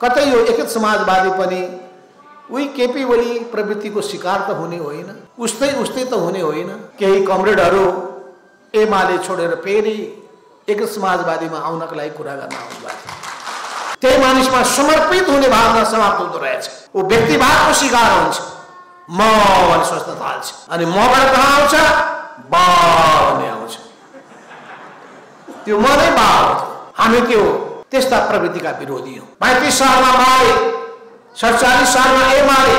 कतै यो एकीकृत समाजवादी पनि उही केपी ओली प्रवृत्तिको शिकार त हुने होइन, उस्तै त हुने होइन। केही कमरेडहरू एमाले छोडेर फेरि एकीकृत समाजवादीमा आउनका लागि कुरा गर्न आउनुभएको छ। त्यही मानिसमा समर्पित हुने भावना समाप्त हुँदो रहेछ। ऊ व्यक्तिवादको शिकार हुन्छ, म भन्ने सोच्न थाल्छ, अनि मबाट कहाँ आउँछ, बा भन्ने आउँछ। त्यो म नै बा हो। हामी त्यो त्यस्ता प्रवृत्तिका विरोधी हौँ। 35 सालमा माले, 47 सालमा एमाले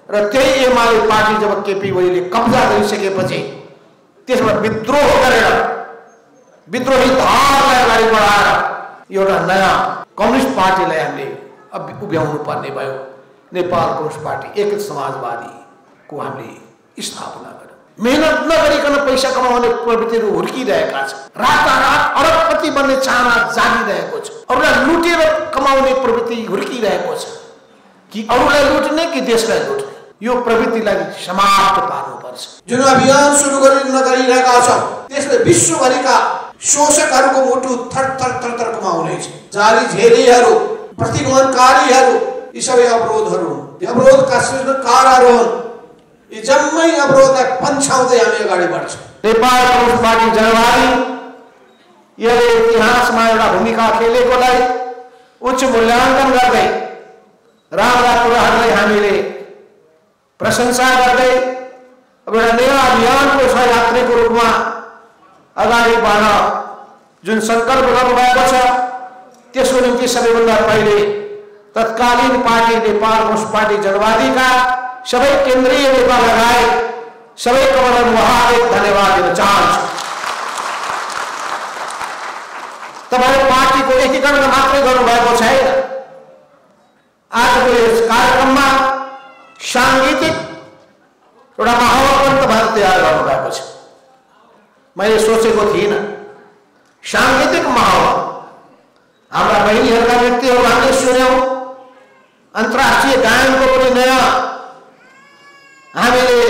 र त्यही एमाले पार्टी जब केपी ओलीले कब्जा गरिसकेपछि त्यसमा विद्रोह गरेर विद्रोही धारलाई अगाडि बढाएर एउटा नयाँ कम्युनिस्ट पार्टीलाई हामीले उभ्याउनु पर्ने भयो। नेपाल कम्युनिस्ट पार्टी एकीकृत समाजवादीको हामीले स्थापना गर्यो। मेहनत नगरिकन पैसा कमाउने प्रवृत्तिहरू हुर्किरहेका छन्। रातारात अरबपति बन्ने चाहना जागिरहेको छ। अरूलाई लुटेर कमाउने प्रवृत्ति हुर्किरहेको छ। कि अरूलाई लुट्ने कि देशलाई लुट्ने, यो प्रवृत्तिलाई समाप्त पार्नुपर्छ। जुन अभियान सुरु गरिरहेका छौँ त्यसले विश्वभरिका शोषकहरूको मुटु थर कमाउनेछ। जाली झेलेहरू, प्रतिगमनकारीहरू, यी सबै अवरोधहरू, अवरोधका सृजनकारहरू हुन्। यी जम्मै अवरोधलाई पन्छाउँदै हामी अगाडि बढ्छौँ। नेपाल कम्युनिस्ट पार्टी जनवादी यसले इतिहासमा एउटा भूमिका खेलेकोलाई उच्च मूल्याङ्कन गर्दै राम्रा कुराहरूलाई हामीले प्रशंसा गर्दै अब एउटा नयाँ अभियानको सहयात्रीको रूपमा अगाडि बढ्न जुन सङ्कल्प गर्नुभएको छ त्यसको निम्ति सबैभन्दा पहिले तत्कालीन पार्टी नेपाल कम्युनिस्ट पार्टी जनवादीका सबै केन्द्रीय नेता लगायत सबै कमरेडहरू उहाँलाई धन्यवाद दिन चाहन्छु। तपाईँ पार्टीको एकीकरण मात्रै गर्नुभएको छैन, आजको यस कार्यक्रममा साङ्गीतिक एउटा माहौल पनि तपाईँले तयार गर्नुभएको छ। मैले सोचेको थिइनँ साङ्गीतिक माहौल। हाम्रा बहिनीहरूका नृत्यहरू हामीले सुन्यौँ, अन्तर्राष्ट्रिय गायनको पनि नयाँ हामीले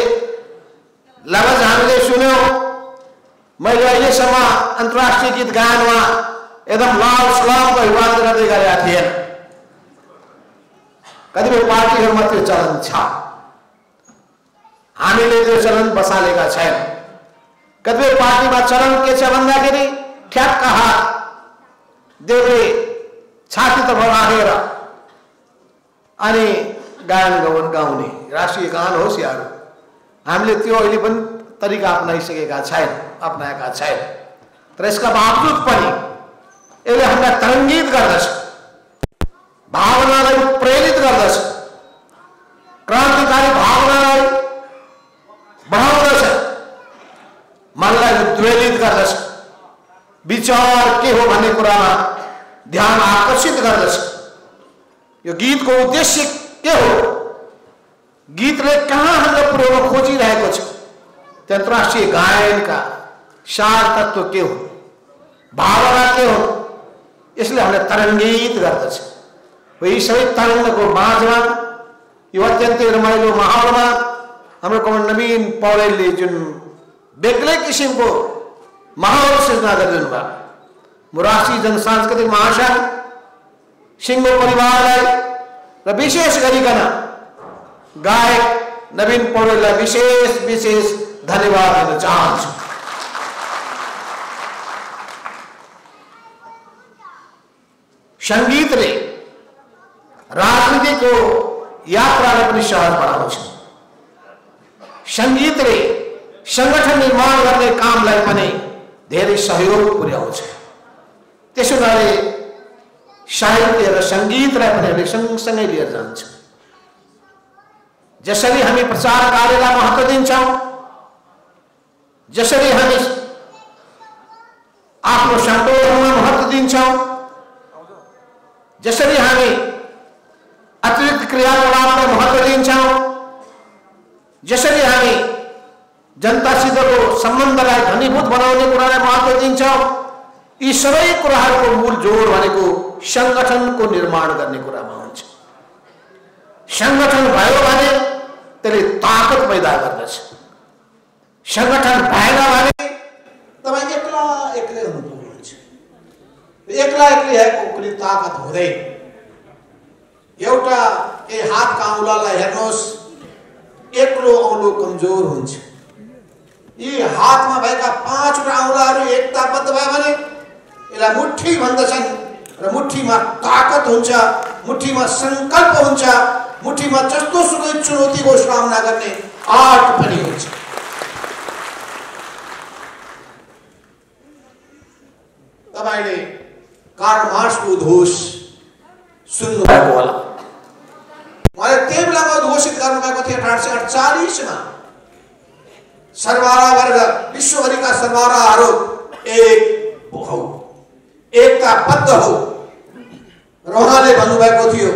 लवज हामीले सुन्यौँ। मैले अहिलेसम्म अन्तर्राष्ट्रिय गीत गायनमा एकदम लाल सलामको अभिवादन गर्दै गरेका थिएन। कतिपय पार्टीहरूमा त्यो चलन छ, हामीले त्यो चलन बसालेका छैन। कतिपय पार्टीमा चलन के छ भन्दाखेरि ठ्याक्क हात देब्रे छातीतर्फ राखेर अनि गायन गाउने राष्ट्रिय गान होस् यार, हामीले त्यो अहिले पनि तरिका अपनाएका छैन। तर यसका बावजुद पनि यसले हामीलाई तरङ्गित गर्दछ, भावनालाई प्रेरित गर्दछ, क्रान्तिकारी भावनालाई बढाउँदछ, मनलाई उद्वेलित गर्दछ, विचार के हो भन्ने कुरामा ध्यान आकर्षित गर्दछ। यो गीतको उद्देश्य के हो, गीतले कहाँ हामीलाई पुर्याउन खोजिरहेको छ, त्यो अन्तर्राष्ट्रिय गायनका सार तत्व के हो, भावना के हो, यसले हामीलाई तरङ्गित गर्दछ। यी सबै तरङ्गको माझमा यो अत्यन्तै रमाइलो माहौलमा हाम्रो कमरेड नवीन पौडेलले जुन बेग्लै किसिमको माहौल सृजना गरिदिनु भयो, म राष्ट्रिय जनसांस्कृतिक महासंघ सिंह परिवारलाई र विशेष गरिकन गायक नवीन पौडेललाई विशेष धन्यवाद दिन चाहन्छु। संगीतले राजनीतिको यात्रालाई पनि सहज बनाउँछ। संगीतले संगठन निर्माण गर्ने कामलाई पनि धेरै सहयोग पुर्याउँछ। त्यसो गरी साहित्य र संगीतलाई पनि हामीले सँगसँगै लिएर जान्छौँ। जसरी हामी प्रचार कार्यलाई महत्त्व दिन्छौँ, जसरी हामी आफ्नो सङ्कलनमा महत्त्व दिन्छौँ, जसरी हामी अतिरिक्त क्रियाकलापलाई महत्त्व दिन्छौँ, जसरी हामी जनतासितको सम्बन्धलाई घनीभूत बनाउने कुरालाई महत्त्व दिन्छौँ, यी सबै कुराहरूको मूल जोड भनेको संगठनको निर्माण गर्ने कुरामा हुन्छ। संगठन भयो भने त्यसले ताकत पैदा गर्दछ। संगठन भएन भने तपाईँ एक्लै हुनुहुन्छ। एक्लै भएको कुनै ताकत हुँदैन। हातका औँलालाई हेर्नुहोस्, एक्लो औँलो कमजोर हुन्छ। यी हातमा भएका 5वटा औँलाहरू एकताबद्ध भयो भने यसलाई मुट्ठी भन्दछन् र मुट्ठीमा ताकत हुन्छ, मुट्ठीमा संकल्प हुन्छ, मुट्ठीमा जस्तो सुकै चुनौतीको सामना गर्ने आँट पनि हुन्छ। तपाईले कार्ल मार्क्सको उद्घोष सुन्नु भएको होला। उहाँले त्यही बेलामा उद्घोषित गर्नुभएको थियो 1848 मा, सर्वहारा वर्ग, विश्वभरिका सर्वहाराहरू एक हो, एकताबद्ध हो। र उहाँले भन्नुभएको थियो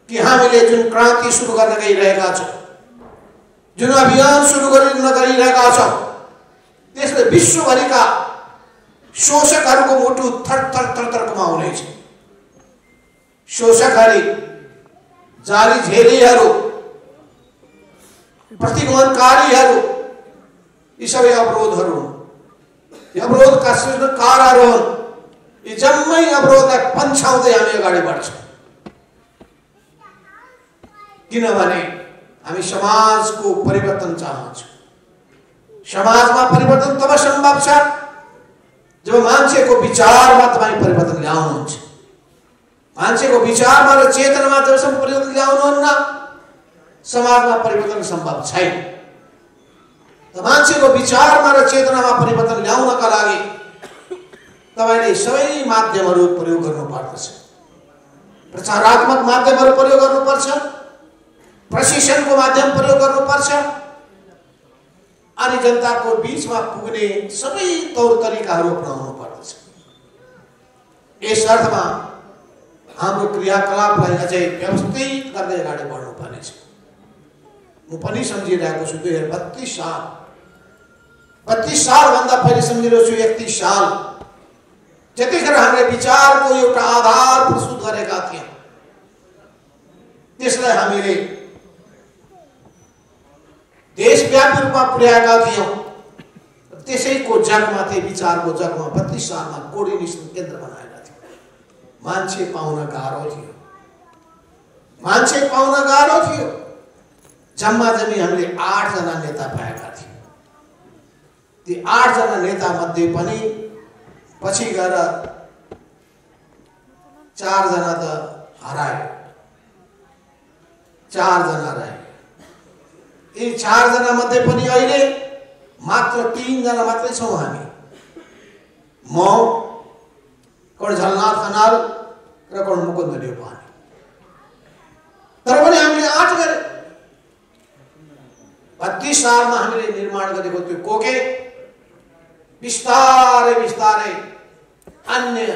कि हामीले जुन क्रान्ति सुरु गर्न गइरहेका छौँ, जुन अभियान सुरु गर्न गइरहेका छौँ, त्यसले विश्वभरिका शोषकहरूको मुटु थरथर थरथर कमाउनेछ। शोषकहरू, जाली झेलीहरू, प्रतिगमनकारीहरू, यी सबै अवरोधहरू हुन्। यी अवरोधका सृजनकारहरू हुन्। यी जम्मै अवरोधलाई पन्छाउँदै हामी अगाडि बढ्छौँ। किनभने हामी समाजको परिवर्तन चाहन्छौँ। समाजमा परिवर्तन तब सम्भव छ जब मान्छेको विचारमा तपाईँ परिवर्तन ल्याउनुहुन्छ। मान्छेको विचारमा र चेतनामा जबसम्म परिवर्तन ल्याउनुहुन्न, समाजमा परिवर्तन सम्भव छैन। मान्छेको विचारमा र चेतनामा परिवर्तन ल्याउनका लागि तपाईले सबै माध्यमहरू प्रयोग गर्नुपर्छ। प्रचारात्मक माध्यमहरू प्रयोग गर्नुपर्छ, प्रशिक्षणको माध्यम प्रयोग गर्नुपर्छ, अनि जनताको बीचमा पुग्ने सबै तौर तरिकाहरू अपनाउनु पर्दछ। यस अर्थमा हाम्रो क्रियाकलापलाई अझै व्यवस्थित गर्दै अगाडि बढ्नुपर्नेछ। म पनि सम्झिरहेको छु 2032 साल, 32 सालभन्दा पहिले सम्झिरहेको छु 31 साल, जतिखेर हामीले विचारको एउटा आधार प्रस्तुत गरेका थियौँ, त्यसलाई हामीले देशव्यापी रूपमा पुर्याएका थियौँ। त्यसैको जगमा, त्यही विचारको जगमा 32 सालमा कोर्डिनेसन केन्द्र बनाएका थियौँ। मान्छे पाउन गाह्रो थियो, मान्छे पाउन गाह्रो थियो। जम्मा जम्मी हामीले 8 जना नेता पाएका थियौँ। ती 8 जना नेता मध्ये पनि पछि गएर 4 जना त हराए, 4 जना रहे। यी 4 जना मध्ये पनि अहिले मात्र 3 जना मात्रै छौँ हामी। म, कर्ण झलनाथ खनाल र कर्ण मुकुन्द न्यौपाने। तर पनि हामीले 8 गरे। 32 सालमा हामीले निर्माण गरेको त्यो कोके बिस्तारै बिस्तारै अन्य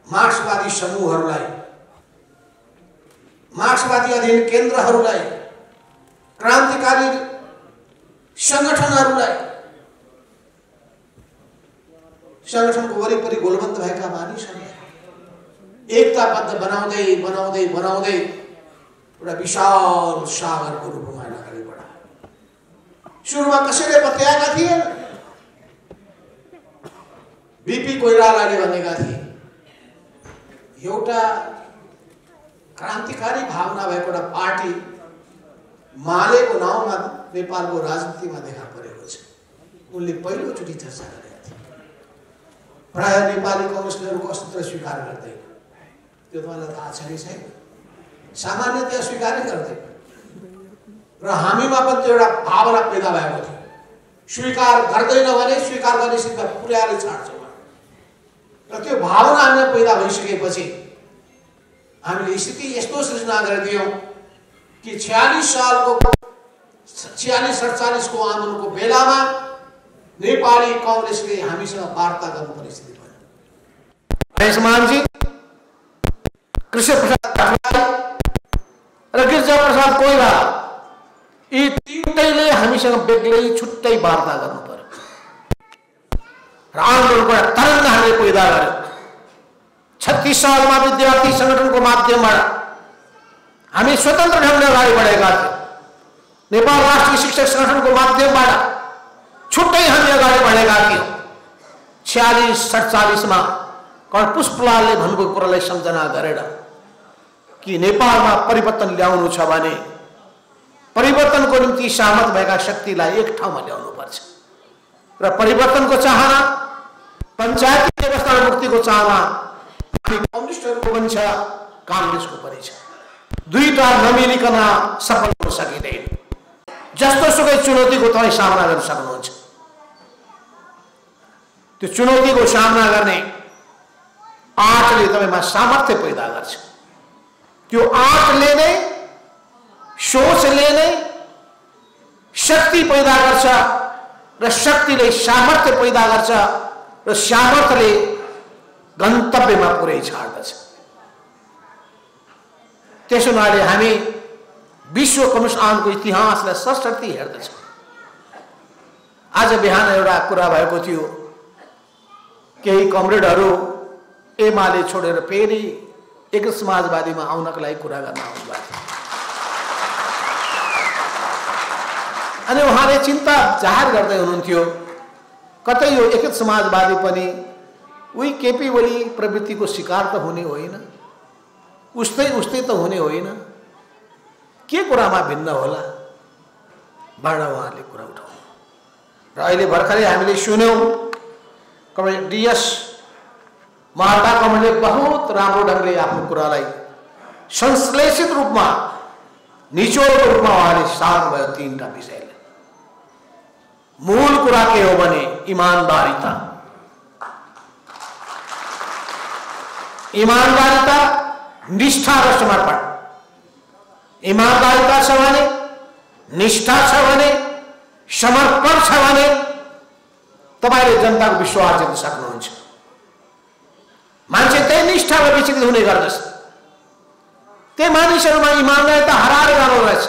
मार्क्सवादी समूहहरूलाई, मार्क्सवादी अध्ययन केन्द्रहरूलाई, क्रान्तिकारी संगठनहरूलाई, संगठनको वरिपरि गोलबन्द भएका मानिसहरूलाई एकताबद्ध बनाउँदै बनाउँदै बनाउँदै एउटा विशाल सागरको रूपमा अगाडि बढायो। सुरुमा कसैले पत्याएका थिए? बीपी कोइरालाले भनेका थिए एउटा क्रान्तिकारी भावना भएको एउटा पार्टी मालेको नाउँमा नेपालको राजनीतिमा देखा परेको छ। उनले पहिलोचोटि चर्चा गरेका थिए। प्राय नेपाली कम्युनिस्टहरूको अस्तित्व स्वीकार गर्दैन, त्यो तपाईँलाई थाहा छ कि छैन? सामान्यतया स्वीकारै गर्दैन। र हामीमा पनि एउटा भावना पैदा भएको थियो, स्वीकार गर्दैन भने स्वीकार गर्ने सिद्ध पुर्याएर छाड्छौँ। र त्यो भावना हामीलाई पैदा भइसकेपछि हामीले स्थिति यस्तो सृजना गरिदियौँ कि 46-47 को आन्दोलनको बेलामा नेपाली कांग्रेसले हामीसँग वार्ता गर्ने परिस्थिति भयो। यसमानजी, कृष्ण प्रसाद र गिरिजा प्रसाद कोइराला, यी तीनैले हामीसँग बेग्लै छुट्टै वार्ता गर्नु पर्यो र आन्दोलनको तरङ्ग हामीले पैदा गर्यो। 36 सालमा विद्यार्थी संगठनको माध्यमबाट हामी स्वतन्त्र ढङ्गले अगाडि बढेका थियौँ। नेपाल राष्ट्रिय शिक्षक संगठनको माध्यमबाट छुट्टै हामी अगाडि बढेका थियौँ। 46-47 मा कर्ण पुष्पलालले भन्नुभएको कुरालाई सम्झना गरेर कि नेपालमा परिवर्तन ल्याउनु छ भने परिवर्तनको निम्ति सहमत भएका शक्तिलाई एक ठाउँमा ल्याउनु पर्छ र परिवर्तनको चाहना, पञ्चायती व्यवस्था मुक्तिको चाहना कम्युनिस्टहरूको पनि छ, कांग्रेसको पनि छ। दुईटा नमिलिकन सफल हुन सकिँदैन। जस्तो सुकै चुनौतीको तपाईँ सामना गर्न सक्नुहुन्छ। त्यो चुनौतीको सामना गर्ने आँटले तपाईमा सामर्थ्य पैदा गर्छ। त्यो आँटले नै, सोचले नै शक्ति पैदा गर्छ र शक्तिले सामर्थ्य पैदा गर्छ र सामर्थ्यले गन्तव्यमा पुर्याइ छाड्दछ। त्यसो हुनाले हामी विश्व कम्युनिस्ट आन्दोलनको इतिहासलाई सशक्ति हेर्दछौँ। आज बिहान एउटा कुरा भएको थियो, केही कमरेडहरू एमाले छोडेर फेरि एक समाजवादीमा आउनको लागि कुरा गर्न आउनुभएको थियो। अनि उहाँले चिन्ता जाहेर गर्दै हुनुहुन्थ्यो, कतै यो एक समाजवादी पनि उही केपी ओली प्रवृत्तिको शिकार त हुने होइन, उस्तै त हुने होइन, के कुरामा भिन्न होला भनेर उहाँले कुरा उठाउनु। र अहिले भर्खरै हामीले सुन्यौं कमरेड डीएस महाता कमरेडले बहुत राम्रो ढंगले आफ्नो कुरालाई संश्लेषित रूपमा, निचोडको रूपमा उहाँले सार्नुभयो। तीनटा विषयले मूल कुरा के हो भने ईमानदारिता, ईमानदारिता, निष्ठा र समर्पण। ईमानदारिता छ भने, निष्ठा छ भने, समर्पण छ भने तपाईले जनताको विश्वास जित्न सक्नुहुन्छ। मान्छे त्यही निष्ठामा विचलित हुने गर्दछ। त्यही मानिसहरूमा ईमानदारिता हराएर जानु रहेछ।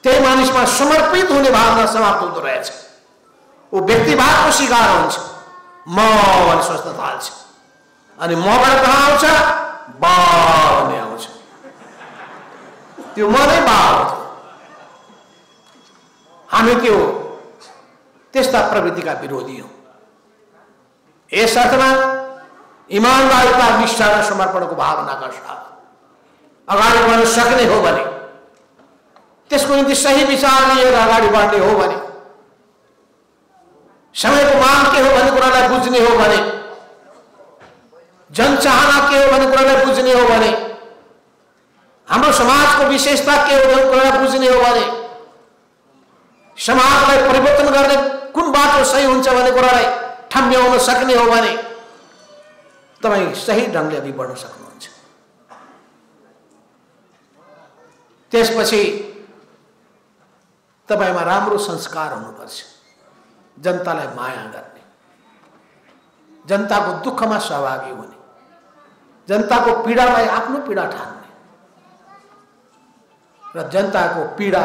त्यही मानिसमा समर्पित हुने भावना समाप्त हुँदो रहेछ। वो व्यक्तिवादको शिकार हुन्छ। म भन्ने सोच्न थाल्छ। अनि मबाट कहाँ आउँछ? बा भन्ने आउँछ। त्यो म नै बा हो। हामी त्यो त्यस्ता प्रवृत्तिका विरोधी हौं। यस अर्थमा ईमानदारिता, निष्ठा र समर्पणको भावनाका साथ अगाडि बढ्न सक्ने हो भने, त्यसको निम्ति सही विचार लिएर अगाडि बढ्ने हो भने, समयको माग के हो भन्ने कुरालाई बुझ्ने हो भने, जनचाहना के हो भन्ने कुरालाई बुझ्ने हो भने, हाम्रो समाजको विशेषता के हो भन्ने कुरालाई बुझ्ने हो भने, समाजलाई परिवर्तन गर्ने कुन बाटो सही हुन्छ भन्ने कुरालाई ठम्ब्याउन सक्ने हो भने तपाईं सही ढंगले अघि बढ्न सक्नुहुन्छ। त्यसपछि तपाईमा राम्रो संस्कार हुनुपर्छ। जनतालाई माया गर्ने, जनताको दुःखमा सहभागी हुने, जनताको पीडालाई आफ्नो पीडा ठान्ने र जनताको पीडा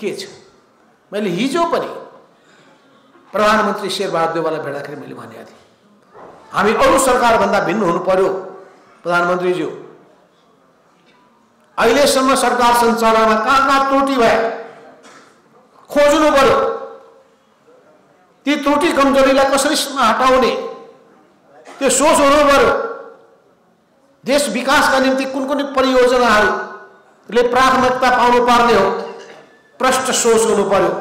के छ। मैले हिजो पनि प्रधानमन्त्री शेरबहादुर देउवालाई भेट्दाखेरि मैले भनेको थिएँ, हामी अरू सरकार भन्दा भिन्न हुनु पर्यो प्रधानमन्त्रीज्यू। अहिलेसम्म सरकार सञ्चालनमा कहाँ त्रुटि भए खोज्नु पर्यो। ती त्रुटि कमजोरीलाई कसरी हटाउने त्यो सोच हुनु पर्यो। देश विकासका निम्ति कुन कुन परियोजनाहरूले प्राथमिकता पाउनु पर्ने हो, प्रष्ट सोच हुनु पर्यो।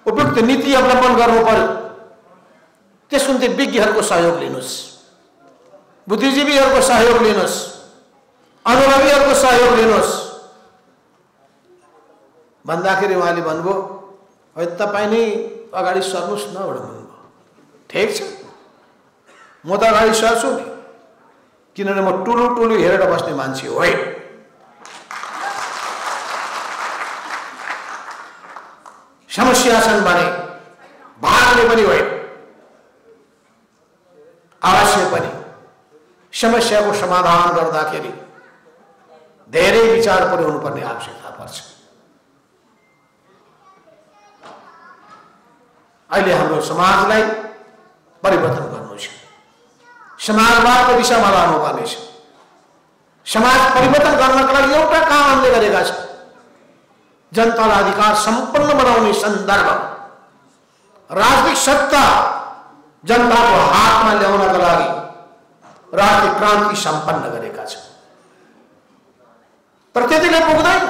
उपयुक्त नीति अवलम्बन गर्नु पर्यो। त्यसको निम्ति विज्ञहरूको सहयोग लिनुहोस्, बुद्धिजीवीहरूको सहयोग लिनुहोस्, अनुभवीहरूको सहयोग लिनुहोस् भन्दाखेरि उहाँले भन्नुभयो, होइन तपाईँ नै अगाडि सर्नुहोस् न भनेर भन्नुभयो। ठिक छ, म त अगाडि सर्छु नि, किनभने म टुलु हेरेर बस्ने मान्छे होइन। समस्या छन् भने भाग्ने पनि होइन, अवश्य पनि समस्याको समाधान गर्दाखेरि धेरै विचार पनि हुनुपर्ने आवश्यकता पर्छ। अहिले हाम्रो समाजलाई परिवर्तन गर्नु छ, समाजवादको दिशामा लानुपर्ने छ। समाज परिवर्तन गर्नका लागि एउटा काम हामीले गरेका छौँ, जनतालाई अधिकार सम्पन्न बनाउने सन्दर्भ, राजनीतिक सत्ता जनताको हातमा ल्याउनका लागि राजनीतिक क्रान्ति सम्पन्न गरेका छौँ। तर त्यतिले पुग्दैन।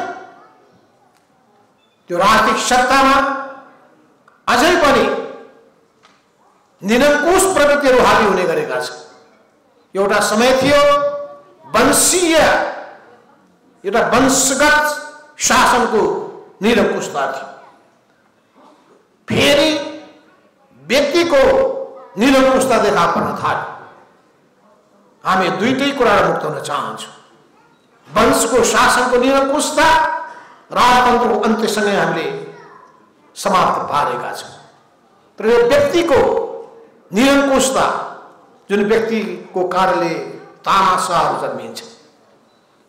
त्यो राजनीतिक सत्तामा अझै पनि निरङ्कुश प्रवृत्तिहरू हावी हुने गरेका छन्। एउटा समय थियो वंशीय, एउटा वंशगत शासनको निरङ्कुशता थियो। फेरि व्यक्तिको निरङ्कुशता देखा पर्न थाल्यो। हामी दुईटै कुराबाट मुक्त हुन चाहन्छौँ। वंशको शासनको निरङ्कुशता राजतन्त्रको अन्त्यसँगै हामीले समाप्त पारेका छौँ। तर यो व्यक्तिको निरङ्कुशता, जुन व्यक्तिको कारणले तानाशाहहरू जन्मिन्छ,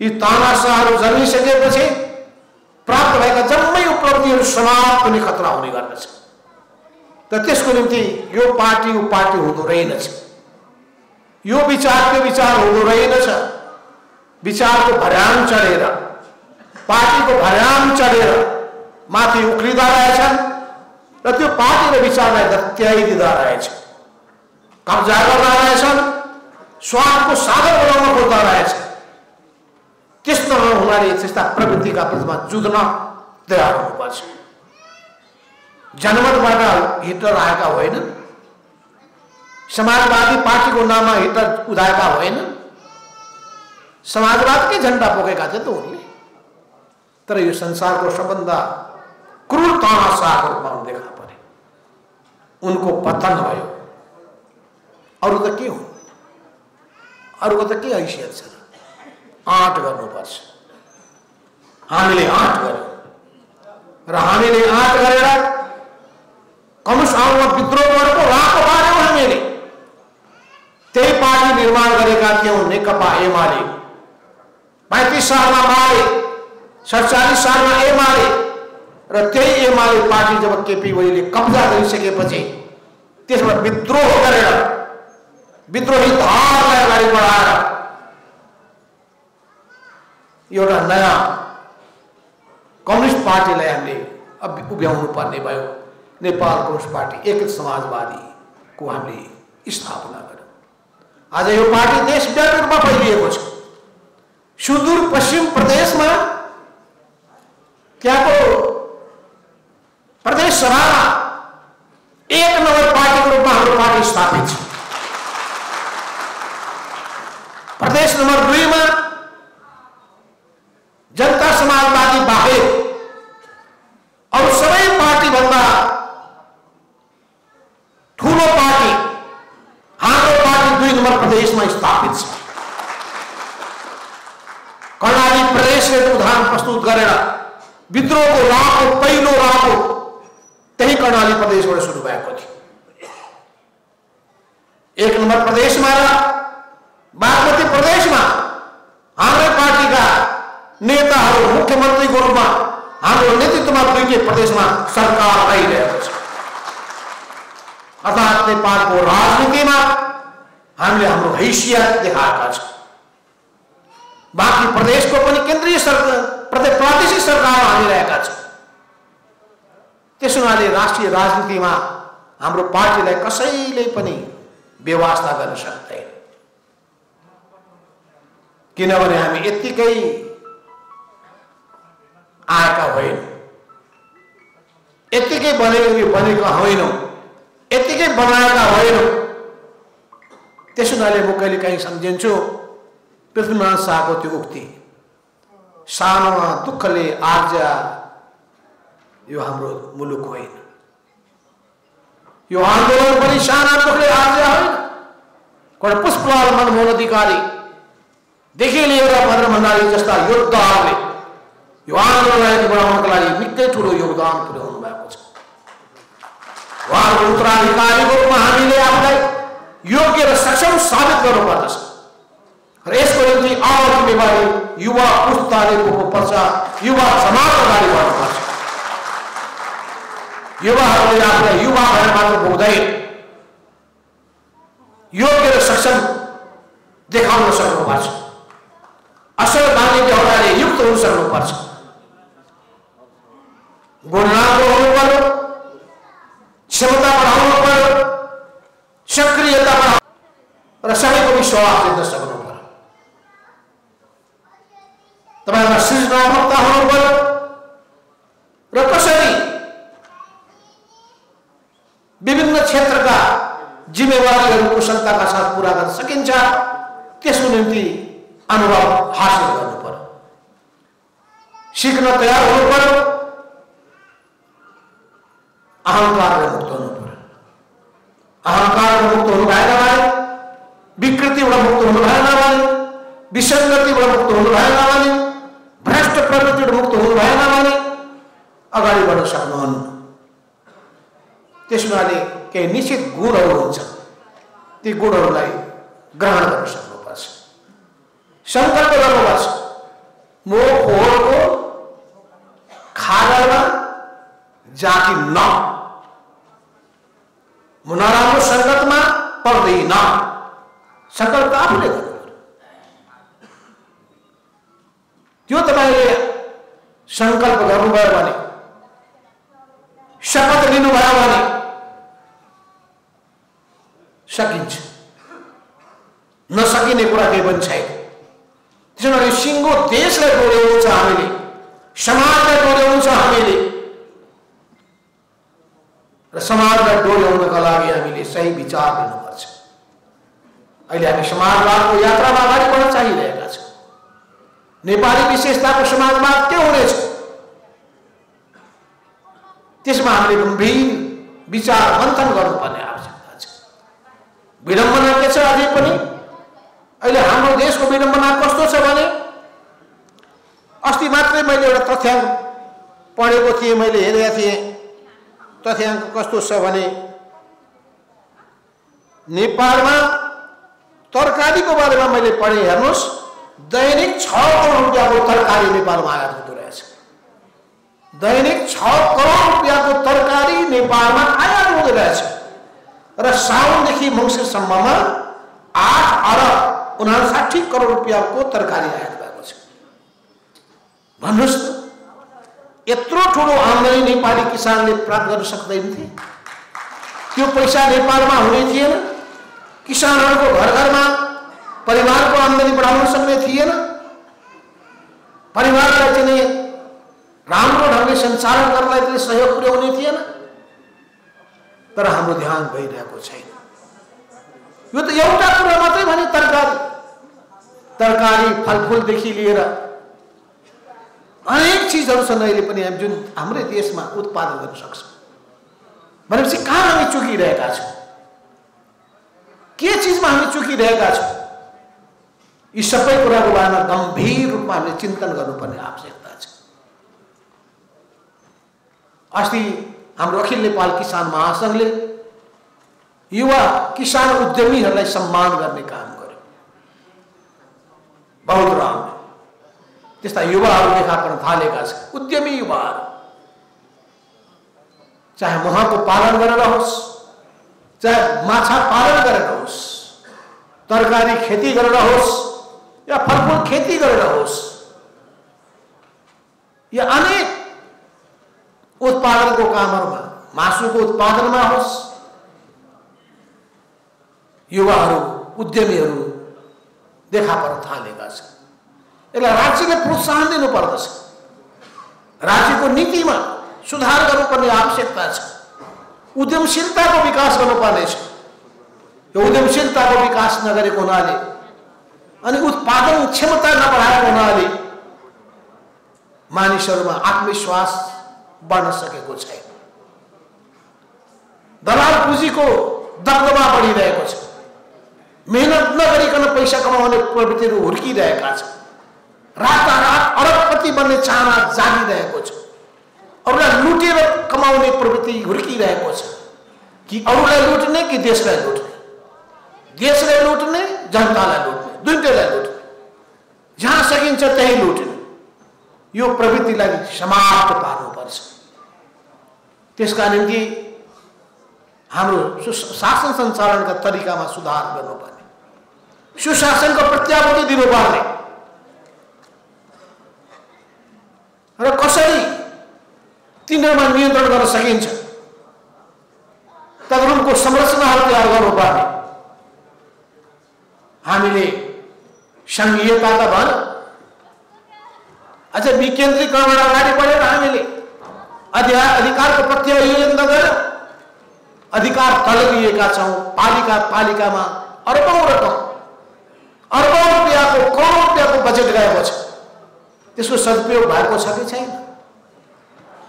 यी तानाशाहहरू जन्मिसकेपछि प्राप्त भएका जम्मै उपलब्धिहरू समाप्त हुने खतरा हुने गर्दछ। तर त्यसको निम्ति यो पार्टी ऊ पार्टी हुँदो रहेनछ, यो विचार त्यो विचार हुँदो रहेनछ। विचारको भर्याङ चढेर, पार्टीको भर्याङ चढेर माथि उक्लिँदा रहेछन् र त्यो पार्टी र विचारलाई दत्याइदिँदा रहेछ, कब्जा गर्दा रहेछन्, स्वार्थको सागर बनाउन खोज्दा रहेछ। त्यस्तो नहुनाले त्यस्ता प्रवृत्तिका प्रतिमा जुझ्न तयार हुनुपर्छ। जनमतबाट हिटलर आएका होइनन्, समाजवादी पार्टीको नाममा हिटलर उदाएका होइनन्, समाजवादकै झन्डा बोकेका थिए त उनले। तर यो संसारको सबभन्दा क्रूर तानाशाहको रूपमा देखा परे, उनको पतन भयो। अरू त के हुन्, अरूको त के हैसियत छ? आँट गर्नुपर्छ। हामीले आँट गर्यौँ र हामीले आँट गरेर कम्युनिस्ट आन्दोलनमा विद्रोह गरेको राको बार्यौँ। हामीले त्यही पार्टी निर्माण गरेका थियौँ, नेकपा एमाले। 35 सालमा माले, 47 सालमा एमाले, र त्यही एमाले पार्टी जब केपी ओलीले कब्जा गरिसकेपछि त्यसमा विद्रोह गरेर, विद्रोही धारलाई अगाडि बढाएर एउटा नयाँ कम्युनिस्ट पार्टीलाई हामीले उभ्याउनु पर्ने भयो। नेपाल कम्युनिस्ट पार्टी, एक समाजवादीको हामीले स्थापना गर्यौँ। आज यो पार्टी देशव्यापी रूपमा फैलिएको छ। सुदूर पश्चिम प्रदेशमा त्यहाँको प्रदेश सभामा 1 नम्बर पार्टीको रूपमा हाम्रो पार्टी स्थापित छ। प्रदेश नम्बर 2 मा जनता समाजवादी बाहेक अरू सबै पार्टी भन्दा ठूलो पार्टी हाम्रो पार्टी 2 नम्बर प्रदेशमा स्थापित छ। कर्णाली प्रदेशले उदाहरण प्रस्तुत गरेर विद्रोहको राहको पहिलो राहको त्यही कर्णाली प्रदेशबाट सुरु भएको थियो। 1 नम्बर प्रदेशमा र बागमती प्रदेशमा हाम्रो पार्टीका नेताहरू मुख्यमन्त्रीको रूपमा हाम्रो नेतृत्वमा दुईटै प्रदेशमा सरकार आइरहेको छ। अर्थात् नेपालको राजनीतिमा हामीले हाम्रो हैसियत देखाएका छौँ। बाँकी प्रदेशको पनि केन्द्रीय सरकार, प्रादेशिक सरकारमा हामी रहेका छौँ। त्यसो हुनाले राष्ट्रिय राजनीतिमा हाम्रो पार्टीलाई कसैले पनि व्यवस्था गर्न सक्दैन, किनभने हामी यत्तिकै आएका होइनौँ, यत्तिकै बनेका होइनौँ, यत्तिकै बनाएका होइनौँ। त्यसो हुनाले म कहिले काहीँ सम्झिन्छु पृथ्वीनारायण शाहको त्यो उक्ति, सानोमा दुःखले आर्जा यो हाम्रो मुलुक होइन। यो आन्दोलन पनि साना दुःखले आर्जा होइन। पुष्पलाल मनमोहन अधिकारी देखि लिएर भद्र भण्डारी जस्ता योद्धाहरूले यो आन्दोलनलाई बढाउनका लागि निकै ठुलो योगदान पुर्याउनु भएको छ। उहाँहरूको उत्तराधिकारीको रूपमा हामीले आफूलाई योग्य र सक्षम साबित गर्नुपर्दछ र यसको निम्ति आवाज जिम्मेवारी युवा पुस्ताले बोक्नुपर्छ, युवा समाज अगाडि बढ्नुपर्छ। युवाहरूले आफूलाई युवा भएर मात्र बोक्दैन, योग्य र सक्षम देखाउन सक्नुपर्छ, असल बानी व्यवहारले युक्त हुन सक्नुपर्छ, गुणराम्रो हुनु पर्यो, क्षमता बढाउनु पर्यो, सक्रियता बढाउनु र सबैको विश्वास जित्न सक्नु पर्यो। तपाईहरुमा सृजना सकारात्मकता हुनु पर्यो र कसरी विभिन्न क्षेत्रका जिम्मेवारीहरू कुशलताका साथ पूरा गर्न सकिन्छ त्यसको निम्ति अनुभव हासिल गर्नु पर्यो, सिक्न तयार हुनु पर्यो, अहंकारबाट मुक्त हुनु पर्यो। अहंकारबाट मुक्त हुनु भएन भने, विकृतिबाट मुक्त हुनु भएन भने, विसङ्गतिबाट मुक्त हुनु भएन भने, भ्रष्ट प्रवृत्तिबाट मुक्त हुनु भएन भने अगाडि बढ्न सक्नुहुन्न। त्यसमाले केही निश्चित गुणहरू हुन्छ, ती गुणहरूलाई ग्रहण गर्न सक्नुपर्छ, संकल्प गर्नुपर्छ। म फोहोरको खाडलमा जाकिन्न, म नराम्रो सङ्गतमा पर्दैन, संकल्प आफूले गर्नु पर्यो। त्यो तपाईँले संकल्प गर्नुभयो भने, शपथ लिनुभयो भने सकिन्छ, नसकिने कुरा केही पनि छैन। त्यसैले सिङ्गो देशलाई डोर्याउनु छ हामीले, समाजलाई डोर्याउनु छ हामीले, र समाजलाई डोर्याउनका लागि हामीले सही विचार लिनुपर्छ। अहिले हामी समाजवादको यात्रामा अगाडि बढ्न चाहिरहेका छौँ। नेपाली विशेषताको समाजवाद के हुनेछ, त्यसमा हामीले गम्भीर विचार मन्थन गर्नुपर्ने आवश्यकता छ। विडम्बना के छ अझै पनि? अहिले हाम्रो देशको विडम्बना कस्तो छ भने, अस्ति मात्रै मैले एउटा तथ्याङ्क पढेको थिएँ, मैले हेरेका थिएँ। तथ्याङ्क कस्तो छ भने, नेपालमा तरकारीको बारेमा मैले पढेँ, हेर्नुहोस्, दैनिक 6 करोड रुपियाँको तरकारी नेपालमा आयात हुँदो रहेछ। दैनिक 6 करोड रुपियाँको तरकारी नेपालमा आयात हुँदो रहेछ र साउनदेखि मङ्सिरसम्ममा 8 अरब 59 करोड रुपियाँको तरकारी आयात भएको छ। भन्नुहोस् त, यत्रो ठुलो आमदानी नेपाली किसानले प्राप्त गर्न सक्दैन थिए? त्यो पैसा नेपालमा हुने थिएन? किसानहरूको घर घरमा परिवारको आमदानी बढाउन सक्ने थिएन? परिवारलाई चाहिँ राम्रो ढङ्गले सञ्चालन गर्नलाई त्यसले सहयोग पुर्याउने थिएन? तर हाम्रो ध्यान भइरहेको छैन। यो त एउटा कुरा मात्रै भने, तरकारी फलफुलदेखि लिएर अनेक चिजहरू छन् अहिले पनि हामी जुन हाम्रै देशमा उत्पादन गर्न सक्छौँ। भनेपछि कहाँ हामी चुकिरहेका छौँ? के चिजमा हामी चुकिरहेका छौँ? यी सबै कुराको बारेमा गम्भीर रूपमा हामीले चिन्तन गर्नुपर्ने आवश्यकता छ। अस्ति हाम्रो अखिल नेपाल किसान महासङ्घले युवा किसान उद्यमीहरूलाई सम्मान गर्ने काम गर्यो। बहुत राम्रो, त्यस्ता युवाहरू देखा पर्न थालेका छन्। उद्यमी युवाहरू, चाहे महको पालन गरेर होस्, चाहे माछा पालन गरेर होस्, तरकारी खेती गरेर होस्, या फलफुल खेती गरेर होस्, या अनेक उत्पादनको कामहरूमा, मासुको उत्पादनमा होस्, युवाहरू उद्यमीहरू देखा पर्न थालेका छन्। यसलाई राज्यले प्रोत्साहन दिनुपर्दछ, राज्यको नीतिमा सुधार गर्नुपर्ने आवश्यकता छ, उद्यमशीलताको विकास गर्नुपर्ने छ। यो उद्यमशीलताको विकास नगरेको हुनाले अनि उत्पादन क्षमता नबढाएको हुनाले मानिसहरूमा आत्मविश्वास बढ्न सकेको छैन। दलाल पुँजीको दबदबा बढिरहेको छ, मेहनत नगरिकन पैसा कमाउने प्रवृत्तिहरू हुर्किरहेका छन्, रातारात अरबपति बन्ने चाहना जागिरहेको छ, अरूलाई लुटेर कमाउने प्रवृत्ति हुर्किरहेको छ। कि अरूलाई लुट्ने कि देशलाई लुट्ने? देशलाई लुट्ने, जनतालाई लुट्ने, दुईटैलाई लुट्ने, जहाँ सकिन्छ त्यही लुट्ने। यो प्रवृत्तिलाई समाप्त पार्नुपर्छ। त्यसका निम्ति हाम्रो शासन सञ्चालनका तरिकामा सुधार गर्नुपर्ने, सुशासनको प्रत्याभूति दिनुपर्ने र कसरी तिनीहरूमा नियन्त्रण गर्न सकिन्छ तदनुरूपको संरचनाहरू तयार गर्नुपर्ने। हामीले सङ्घीयता त भन, अझ विकेन्द्रीकरणबाट अगाडि बढेर हामीले अधिकारको प्रत्यायोजन गरेर अधिकार तलबिएका छौँ। पालिकामा अर्बौं रकम, अर्बौं रुपियाँको, करोड रुपियाँको बजेट गएको छ। त्यसको सदुपयोग भएको छ कि छैन?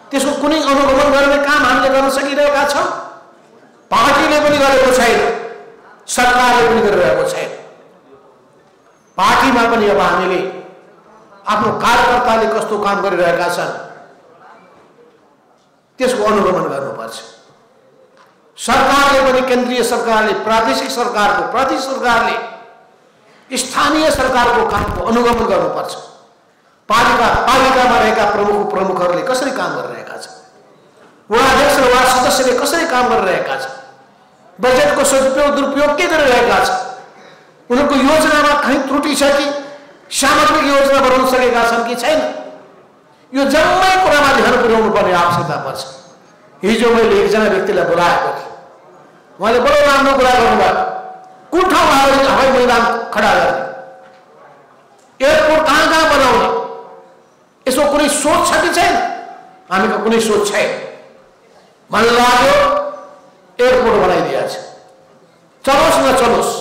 त्यसको कुनै अनुगमन गर्ने काम हामीले गर्न सकिरहेका छौँ? पार्टीले पनि गरेको छैन, सरकारले पनि गरिरहेको छैन। पार्टीमा पनि अब हामीले आफ्नो कार्यकर्ताले कस्तो काम गरिरहेका छन् त्यसको अनुगमन गर्नुपर्छ। सरकारले पनि, केन्द्रीय सरकारले, प्रादेशिक सरकारले स्थानीय सरकारको कामको अनुगमन गर्नुपर्छ। पालिकामा रहेका प्रमुखहरूले कसरी काम गरिरहेका छन्, वडाध्यक्ष र वार्ड सदस्यले कसरी काम गरिरहेका छन्, बजेटको सदुपयोग दुरुपयोग के गरिरहेका छन्, उनीहरूको योजनामा कहीँ त्रुटि छ कि सामग्रिक योजना बनाउन सकेका छन् कि छैन, यो जम्मै कुरामा ध्यान पुर्याउनु पर्ने आवश्यकता पर्छ। हिजो मैले एकजना व्यक्तिलाई बोलाएको थिएँ, उहाँले बडो राम्रो कुरा गर्नुभयो। कुन ठाउँमा हवाई मैदान खडा गर्ने, एयरपोर्ट कहाँ कहाँ बनाउने, यसको कुनै सोच छ कि छैन? हामीको कुनै सोच छैन। मलाई लाग्यो एयरपोर्ट बनाइदिएको छ, चलोस् न चलोस्,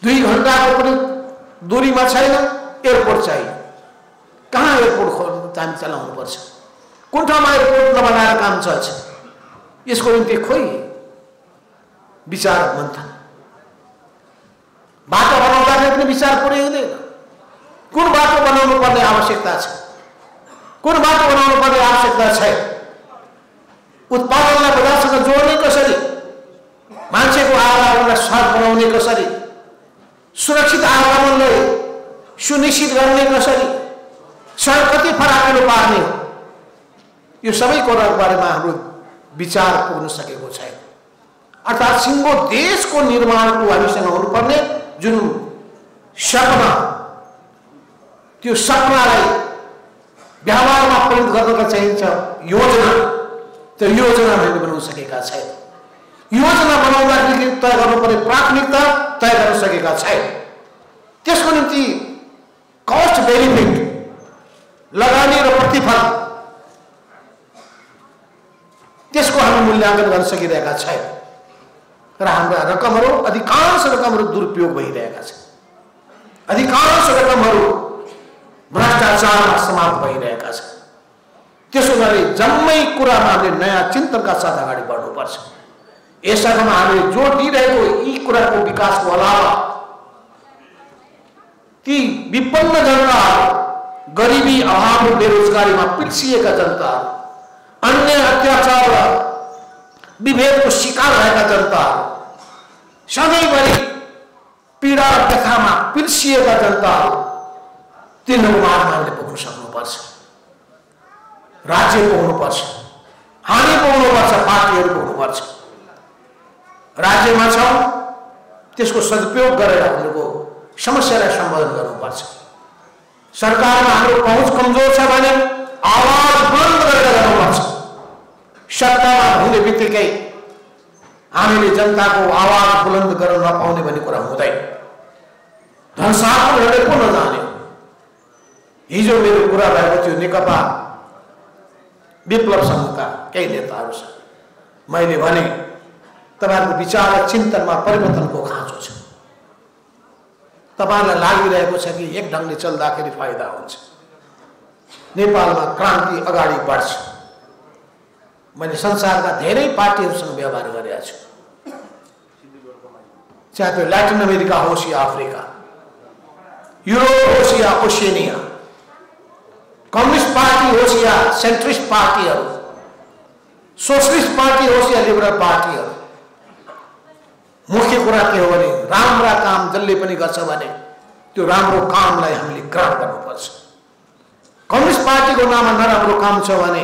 2 घण्टाको पनि दूरीमा छैन, एयरपोर्ट चाहिए। कहाँ एयरपोर्ट हामी चलाउनु पर्छ? कुन ठाउँमा एयरपोर्ट नबनाएर काम चल्छ? यसको निम्ति खोइ विचार मन्थन। बाटो बनाउँदाखेरि पनि विचार पुर्याइँदैन। कुन बाटो बनाउनु पर्ने आवश्यकता छ, कुन बाटो बनाउनु पर्ने आवश्यकता छैन, उत्पादनलाई बजारसँग जोड्ने कसरी, मान्छेको आवागमनलाई सहज बनाउने कसरी, सुरक्षित आवागमनलाई सुनिश्चित गर्ने कसरी, सडक कति फराकिलो पार्ने हो, यो सबै कुराको बारेमा हाम्रो विचार पुग्न सकेको छैन। अर्थात् सिङ्गो देशको निर्माणको हामीसँग हुनुपर्ने जुन सपना, त्यो सपनालाई व्यवहारमा परिणत गर्नका चाहिन्छ योजना, त्यो योजना हामीले बनाउन सकेका छैन। योजना बनाउँदाखेरि तय गर्नुपर्ने प्राथमिकता तय गर्न सकेका छैन। त्यसको निम्ति कस्ट बेनिफिट, लगानी र प्रतिफल, त्यसको हामी मूल्याङ्कन गर्न सकिरहेका छैन र हाम्रा रकमहरू, अधिकांश रकमहरू दुरुपयोग भइरहेका छन्। अधिकांश रकमहरू भ्रष्टाचारमा समाप्त भइरहेका छन्। त्यसो गरी जम्मै कुरामा हामीले नयाँ चिन्तनका साथ अगाडि बढ्नुपर्छ। यसमा हामीले जोड दिइरहेको यी कुराको विकासको अलावा ती विपन्न जनताहरू, गरिबी, अभाव र बेरोजगारीमा पिल्सिएका जनताहरू, अन्य अत्याचार र विभेदको शिकार भएका जनताहरू, सधैँभरि पीडा र व्यथामा पिल्सिएका जनताहरू, तिनीहरूको माझमा हामीले पुग्न सक्नुपर्छ। राज्य पुग्नुपर्छ, हामी पुग्नुपर्छ, पार्टीहरू पुग्नुपर्छ। राज्यमा छौँ, त्यसको सदुपयोग गरेर हामीहरूको समस्यालाई सम्बोधन गर्नुपर्छ। सरकारमा हाम्रो पहुँच कमजोर छ भने आवाज बुलन्द गरेर गर्नुपर्छ। सत्तामा हुने बित्तिकै हामीले जनताको आवाज बुलन्द गर्न नपाउने भन्ने कुरा हुँदैन। धनसाधनहरूले पो नजाने। हिजो मेरो कुरा भएको थियो नेकपा विप्लव सङ्घका केही नेताहरूसँग। मैले भने तपाईँहरूको विचार र चिन्तनमा परिवर्तनको खाँचो छ। तपाईँलाई लागिरहेको छ कि एक ढङ्गले चल्दाखेरि फाइदा हुन्छ, नेपालमा क्रान्ति अगाडि बढ्छ। मैले संसारका धेरै पार्टीहरूसँग व्यवहार गरेका छु, चाहे त्यो ल्याटिन अमेरिका होस् या अफ्रिका, युरोप होस् या ओसिएनिया, कम्युनिस्ट पार्टी होस् या सेन्ट्रिस्ट पार्टीहरू, सोशलिस्ट पार्टी होस् या लिबरल पार्टीहरू। मुख्य कुरा के हो भने राम्रा काम जसले पनि गर्छ भने त्यो राम्रो कामलाई हामीले ग्रहण गर्नुपर्छ। कम्युनिस्ट पार्टीको नाममा नराम्रो काम छ भने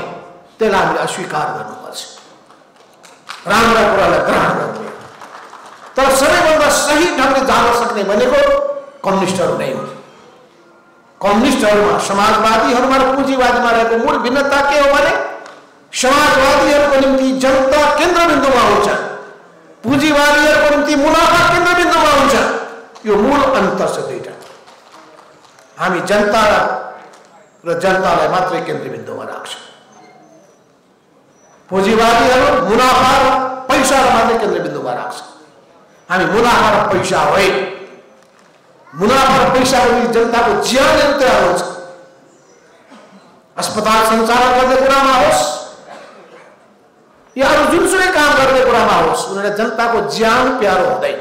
त्यसलाई हामीले अस्वीकार गर्नुपर्छ, राम्रा कुरालाई ग्रहण गर्नु। तर सबैभन्दा सही ढङ्गले जान सक्ने भनेको कम्युनिस्टहरू नै हो। कम्युनिस्टहरूमा, समाजवादीहरूमा र पुँजीवादीमा रहेको मूल भिन्नता के हो भने समाजवादीहरूको निम्ति जनता केन्द्रबिन्दुमा हुन्छ, पुँजीवादीहरूको निम्ति मुनाफा केन्द्रबिन्दुमा हुन्छ। यो मूल अन्तर छ दुईटा। हामी जनता र जनतालाई मात्रै केन्द्रबिन्दुमा राख्छौँ। पुँजीवादीहरू मुनाफा र पैसालाई मात्रै केन्द्रबिन्दुमा राख्छ। हामी मुनाफा र पैसा होइन, मुनाफा र पैसा पनि जनताको ज्यान तयार हुन्छ। अस्पताल सञ्चालन गर्ने कुरामा होस् या अरू जुनसुकै काम गर्ने कुरामा होस्, उनीहरूले जनताको ज्यान प्यारो हुँदैन।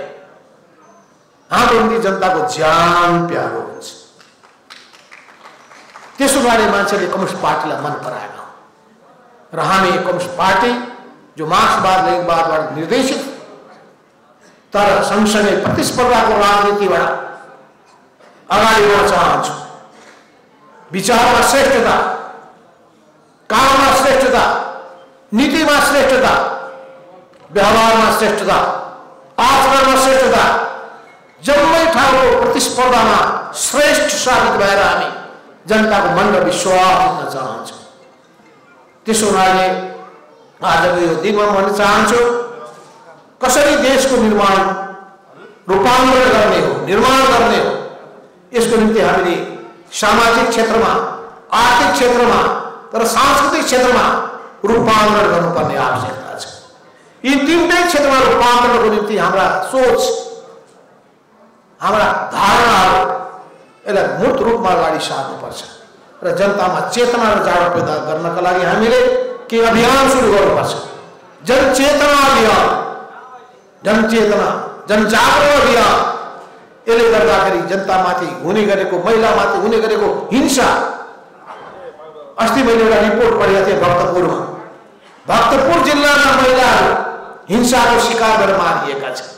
हाम्रो निम्ति जनताको ज्यान प्यारो हुन्छ। त्यसो गरी मान्छेले कम्युनिस्ट पार्टीलाई मन पराएका र हामी कम्युनिस्ट पार्टी जो मार्क्सवाद लेनिनवादबाट निर्देशित तर सँगसँगै प्रतिस्पर्धाको राजनीतिबाट अगाडि बढ्न चाहन्छौँ। विचारमा श्रेष्ठता, काममा श्रेष्ठता, नीतिमा श्रेष्ठता, व्यवहारमा श्रेष्ठता, आचरणमा श्रेष्ठता, जम्मै ठाउँको प्रतिस्पर्धामा श्रेष्ठ साबित भएर हामी जनताको मन र विश्वास जित्न चाहन्छौँ। त्यसो हुनाले आजको यो दिनमा म भन्न चाहन्छु, कसरी देशको निर्माण रूपान्तरण गर्ने हो, निर्माण गर्ने हो, यसको निम्ति हामीले सामाजिक क्षेत्रमा, आर्थिक क्षेत्रमा तर सांस्कृतिक क्षेत्रमा रूपान्तरण गर्नुपर्ने आवश्यकता छ। यी तीनटै क्षेत्रमा रूपान्तरणको निम्ति हाम्रा सोच, हाम्रा धारणाहरू यसलाई मूर्त रूपमा अगाडि सार्नुपर्छ र जनतामा चेतना र जागरण पैदा गर्नका लागि हामीले के अभियान सुरु गर्नुपर्छ। जनचेतना अभियान, जनचेतना, जनजागरण अभियान। यसले गर्दाखेरि जनतामाथि हुने गरेको, महिलामाथि हुने गरेको हिंसा, अस्ति मैले एउटा रिपोर्ट पढेको थिएँ भक्तपुरमा। भक्तपुर जिल्लामा महिलाहरू हिंसाको शिकार भएर मारिएका छन्।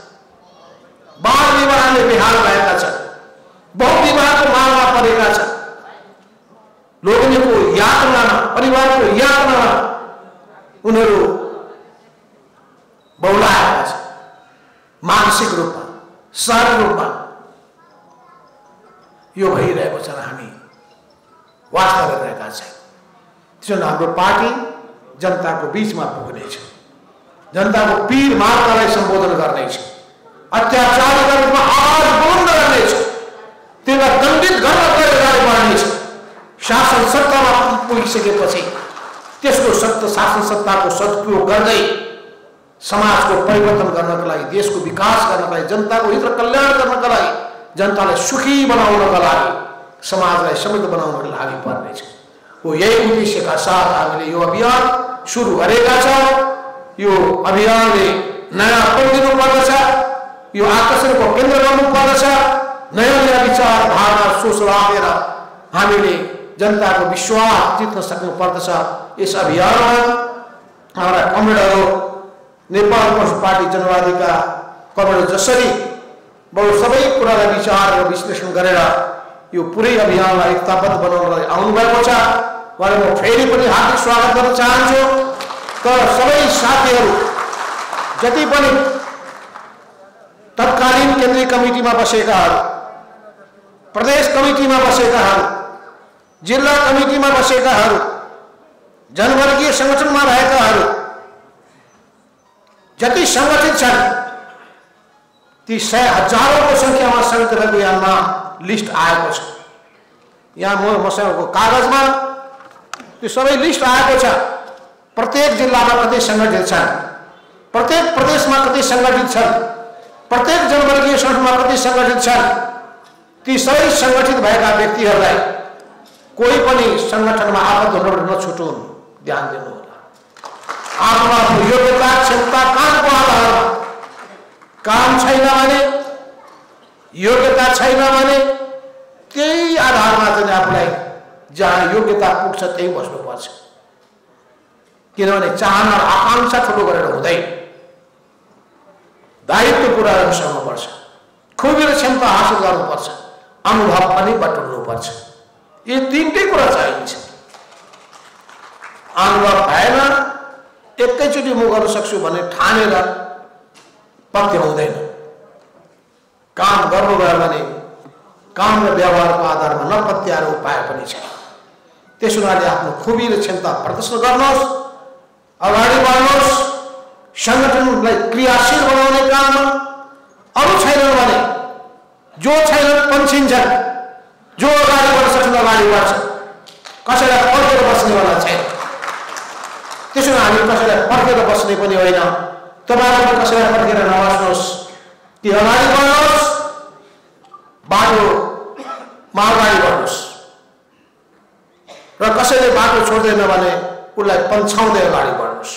बाल विवाहले बेहाल भएका छन्, बहुविवाहको मारमा परेका छन्। लोग्नेको यातनामा, परिवारको यातनामा उनीहरू बौलाएका छन्, मानसिक रूपमा, शारीरिक रूपमा। यो भइरहेको छ र हामी वास्ता गरिरहेका छौँ। त्यसो हाम्रो पार्टी जनताको बीचमा पुग्नेछ, जनताको पीर मार्गलाई सम्बोधन गर्नेछ, अत्याचारीका रूपमा आवाज बुलन्द गर्नेछ, त्यसलाई दण्डित गर्नका अगाडि बढ्नेछ। शासन सत्तामा पुगिसकेपछि त्यसको शासन सत्ताको सदुपयोग गर्दै समाजको परिवर्तन गर्नका लागि, देशको विकास गर्नका लागि, जनताको हित र कल्याण गर्नका लागि, जनतालाई सुखी बनाउनका लागि, समाजलाई समृद्ध बनाउनका लागि पर्नेछ। हो यही उद्देश्यका साथ हामीले यो अभियान सुरु गरेका छौँ। यो अभियानले नयाँ पन दिनुपर्दछ, यो आकर्षणको केन्द्र गर्नुपर्दछ। नयाँ नयाँ विचार, धारणा, सोच राखेर हामीले जनताको विश्वास जित्न सक्नुपर्दछ। यस अभियानमा हाम्रा कमरेडहरू, नेपाल कम्युनिस्ट पार्टी जनवादीका कमरेड जसरी बरु सबै कुरालाई विचार र विश्लेषण गरेर यो पुरै अभियानलाई एकताबद्ध बनाउनलाई आउनुभएको छ। उहाँलाई म फेरि पनि हार्दिक स्वागत गर्न चाहन्छु। तर सबै साथीहरू, जति पनि तत्कालीन केन्द्रीय कमिटीमा बसेकाहरू, प्रदेश कमिटीमा बसेकाहरू, जिल्ला कमिटीमा बसेकाहरू, जनवर्गीय संगठनमा रहेकाहरू, जति संगठित छन् ती हजारौंको संख्यामा संगठित रहेको यहाँ नाम लिस्ट आएको छ। यहाँ मसँगको कागजमा त्यो सबै लिस्ट आएको छ। प्रत्येक जिल्लामा कति संगठित छन्, प्रत्येक प्रदेशमा कति संगठित छन्, प्रत्येक जनवर्गीय संगठनमा कति संगठित छन्। ती सबै संगठित भएका व्यक्तिहरूलाई कोही पनि संगठनमा आबद्ध हुनबाट नछुटुन्, ध्यान दिनुहोला। आफ्नो आफ्नो योग्यता, क्षमता, कामको आधारमा, काम छैन भने, योग्यता छैन भने त्यही आधारमा चाहिँ आफूलाई जहाँ योग्यता पुग्छ त्यही बस्नुपर्छ। किनभने चाहना र आकांक्षा ठुलो गरेर हुँदैन, दायित्व पुरा गर्न सक्नुपर्छ, खुबी र क्षमता हासिल गर्नुपर्छ, अनुभव पनि बटुल्नुपर्छ। यी तीनटै कुरा चाहिन्छ। अनुभव भएन, एकैचोटि म गर्न सक्छु भने ठानेर पत्य हुँदैन। काम गर्नुभयो भने काम र व्यवहारको आधारमा नपत्याएर उपाय पनि छ। त्यसो हुनाले आफ्नो खुबी र क्षमता प्रदर्शन गर्नुहोस्, अगाडि बढ्नुहोस्, संगठनलाई क्रियाशील बनाउने काममा। अरू छैनन् भने, जो छैनन् पन्छिन्छन्, जो अगाडि अगाडि बढ्छ, कसैलाई पर्खेर बस्नेवाला छैन। त्यसो हामी कसैलाई पर्खेर बस्ने पनि होइन। तपाईहरु पनि कसैलाई पर्खेर नबस्नुहोस्, कि अगाडि बढ्नुहोस्, बाटोमा अगाडि बढ्नुहोस् र कसैले बाटो छोड्दैन भने उसलाई पन्छाउँदै अगाडि बढ्नुहोस्।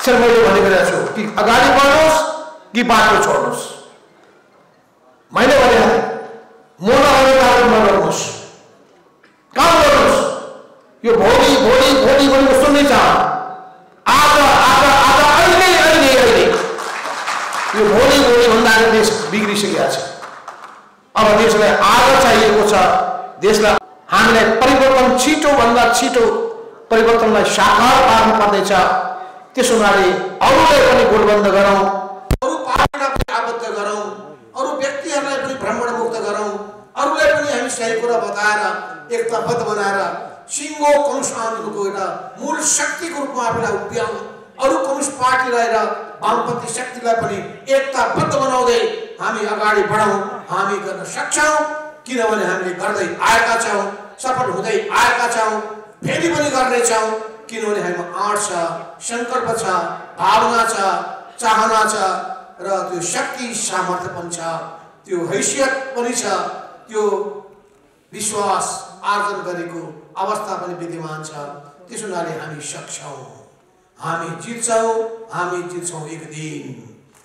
सर मैले भनेको छु कि अगाडि बढ्नुहोस् कि बाटो छोड्नुहोस्। मैले भने मोना नगर्नुहोस्, काम गर्नुहोस्। यो भोलि भोलि भोलि भनेको सुन्नै चाह, आज आज आज अहिले अहिले अहिले यो भोलि भोलि भन्दा देश बिग्रिसकेको छ। अब देशलाई आज चाहिएको छ। देशलाई हामीलाई परिवर्तन छिटो भन्दा छिटो परिवर्तनलाई साकार पार्नु पर्दैछ। त्यसो हुनाले अरूलाई पनि गोलबन्द गरौँ, अरू पार्टीलाई पनि आबद्ध गरौँ, अरू व्यक्तिहरूलाई पनि भ्रमण मुक्त गरौँ, अरूलाई पनि हामी सही कुरा बताएर एकताबद्ध बनाएर सिङ्गो कम्युनिस्ट आन्दोलनको एउटा मूल शक्तिको रूपमा आफूलाई उभ्याउँ। अरू कम्युनिस्ट पार्टीलाई र वामपन्थी शक्तिलाई पनि एकताबद्ध बनाउँदै हामी अगाडि बढौँ। हामी गर्न सक्छौँ किनभने हामीले गर्दै आएका छौँ, सफल हुँदै आएका छौँ, फेरि पनि गर्नेछौँ किनभने हामीमा आँट छ, सङ्कल्प छ, भावना छ, चाहना छ र त्यो शक्ति सामर्थ्य पनि छ, त्यो हैसियत पनि छ, त्यो विश्वास आर्जन गरेको अवस्था पनि विद्यमान छ। त्यसो हुनाले हामी सक्छौँ, हामी जित्छौँ, हामी जित्छौँ एक दिन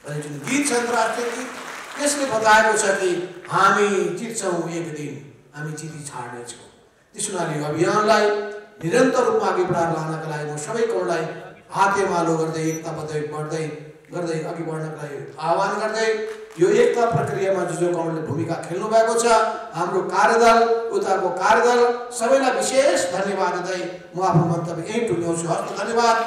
भन्ने जुन गीत छ अन्तर्राष्ट्रिय गीत, त्यसले बताएको छ कि हामी जित्छौँ एक दिन, हामी जिती छाड्नेछौँ। त्यसो हुनाले यो अभियानलाई निरन्तर रूपमा अघि बढाएर लानका लागि म सबैकोलाई हातेमालो गर्दै एकताबद्ध गर्दै अघि बढ्नका लागि आह्वान गर्दै यो एकता प्रक्रियामा जो कमलले भूमिका खेल्नु भएको छ, हाम्रो कार्यदल, उताको कार्यदल सबैलाई विशेष धन्यवाद दिँदै म आफ्नो मन्तव्य यही टुङ्ग्याउँछु। हस्त धन्यवाद।